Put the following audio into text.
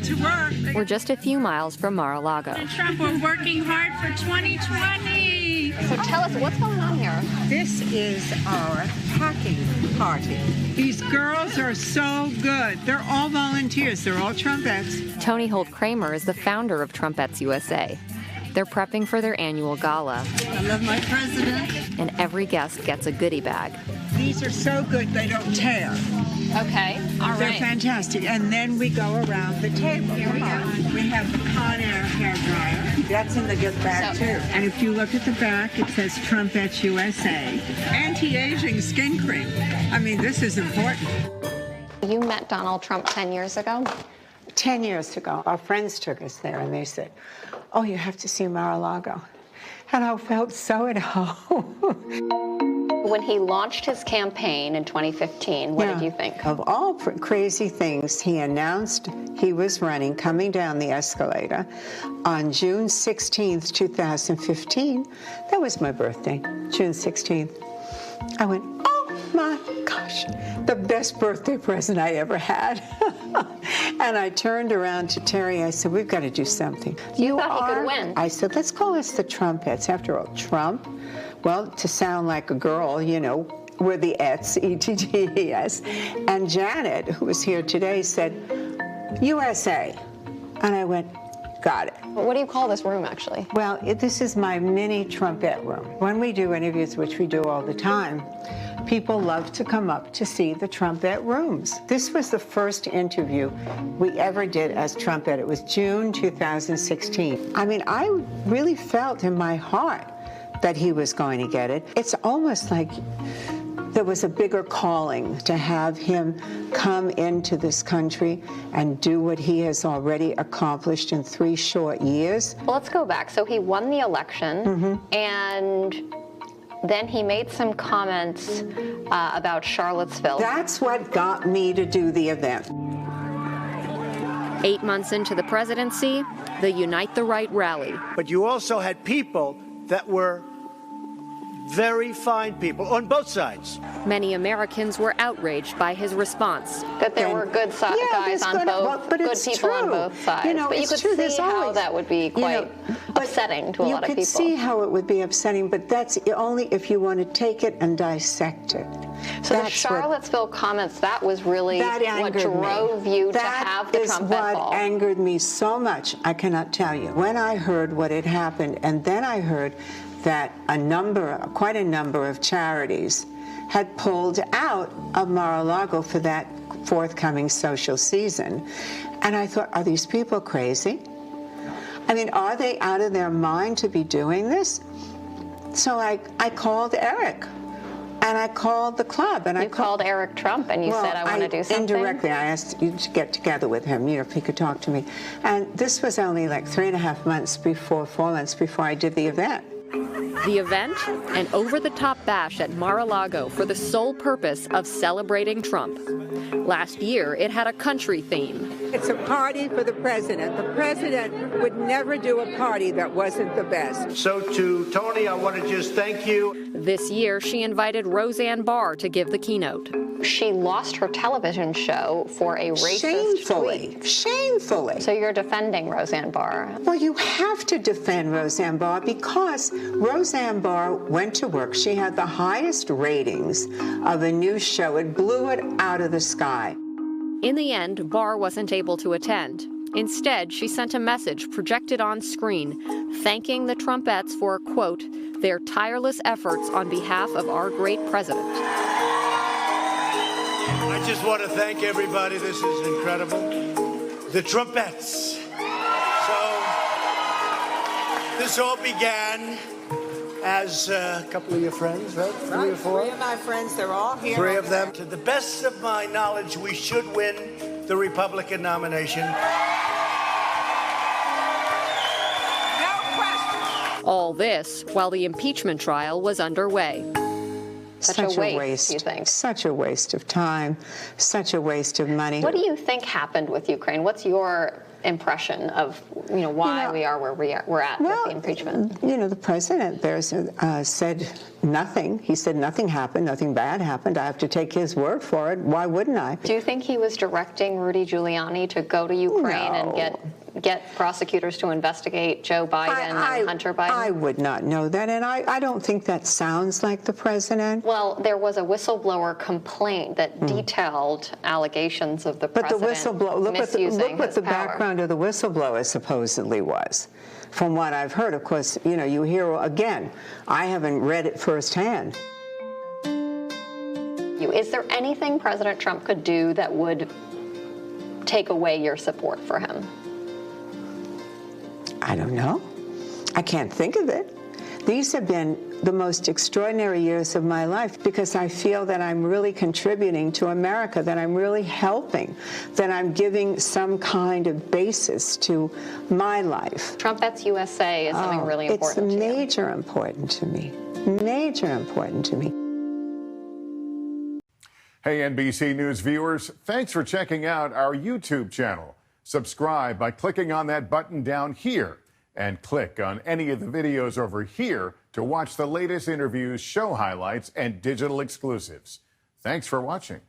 get to work. We're just a few miles from Mar-a-Lago. Trump, we're working hard for 2020. So tell us, what's going on here? This is our packing party. These girls are so good. They're all volunteers. They're all Trumpettes. Tony Holt-Kramer is the founder of Trumpettes USA. They're prepping for their annual gala. I love my president. And every guest gets a goodie bag. These are so good they don't tear. Okay, all They're right. fantastic. And then we go around the table. Here we go. We have the Conair hair dryer. That's in the gift bag, too. And if you look at the back, it says Trumpettes USA. Anti-aging skin cream. I mean, this is important. You met Donald Trump 10 years ago? 10 years ago, our friends took us there, and they said, oh, you have to see Mar-a-Lago. And I felt so at home. When he launched his campaign in 2015, what did you think? Of all crazy things, he announced he was running, coming down the escalator on June 16th, 2015. That was my birthday, June 16th. I went, oh my gosh, the best birthday present I ever had. And I turned around to Terry. I said, we've got to do something. You thought he could win. I said, let's call us the Trumpettes. After all, Trump, well, to sound like a girl, you know, we're the Ets, E-T-T-E-S. And Janet, who was here today, said, USA. And I went, got it. What do you call this room, actually? Well, this is my mini trumpet room. When we do interviews, which we do all the time, people love to come up to see the trumpet rooms. This was the first interview we ever did as Trumpet. It was June 2016. I mean, I really felt in my heart that he was going to get it. It's almost like there was a bigger calling to have him come into this country and do what he has already accomplished in 3 short years. Well, let's go back. So he won the election, and then he made some comments about Charlottesville. That's what got me to do the event. 8 months into the presidency, the Unite the Right rally. But you also had people that were very fine people on both sides. Many Americans were outraged by his response. That there were good guys on both, good people on both sides. You know, but you could see how that would be quite upsetting to a lot of people. You could see how it would be upsetting, but that's only if you want to take it and dissect it. So the Charlottesville comments, that was really what drove you to have the Trump That is ball. what angered me so much, I cannot tell you. When I heard what had happened, and then I heard that quite a number of charities had pulled out of Mar-a-Lago for that forthcoming social season. And I thought, are these people crazy? I mean, are they out of their mind to be doing this? So I called Eric, and I called the club. And you called Eric Trump, and you said, I want to do something? Indirectly, I asked you to get together with him, you know, if he could talk to me. And this was only like 4 months before I did the event. The event, an over-the-top bash at Mar-a-Lago for the sole purpose of celebrating Trump. Last year, it had a country theme. It's a party for the president. The president would never do a party that wasn't the best. So to Tony, I want to just thank you. This year, she invited Roseanne Barr to give the keynote. She lost her television show for a racist tweet. Shamefully. So you're defending Roseanne Barr. Well, you have to defend Roseanne Barr because Roseanne Barr went to work. She had the highest ratings of a news show. It blew it out of the sky. In the end, Barr wasn't able to attend. Instead, she sent a message projected on screen, thanking the Trumpettes for, quote, their tireless efforts on behalf of our great president. I just want to thank everybody. This is incredible. The Trumpettes. So this all began as a couple of your friends, right? 3 or 4? 3 of my friends, they're all here. 3 of them. To the best of my knowledge, we should win the Republican nomination. No question. All this while the impeachment trial was underway. Such a waste, you think? Such a waste of time, such a waste of money. What do you think happened with Ukraine? What's your impression of why we are where we're at with the impeachment? The president there said nothing. He said nothing happened, nothing bad happened. I have to take his word for it. Why wouldn't I? Do you think he was directing Rudy Giuliani to go to Ukraine and get prosecutors to investigate Joe Biden and Hunter Biden? I would not know that, and I don't think that sounds like the president. Well, there was a whistleblower complaint that detailed allegations of the president misusing what his the power. Background of the whistleblower supposedly was. From what I've heard, of course, you hear, again, I haven't read it firsthand. Is there anything President Trump could do that would take away your support for him? I don't know. I can't think of it. These have been the most extraordinary years of my life because I feel that I'm really contributing to America, that I'm really helping, that I'm giving some kind of basis to my life. Trumpettes USA is something really important to you. It's major important to me. Major important to me. Hey, NBC News viewers, thanks for checking out our YouTube channel. Subscribe by clicking on that button down here and click on any of the videos over here to watch the latest interviews, show highlights, and digital exclusives. Thanks for watching.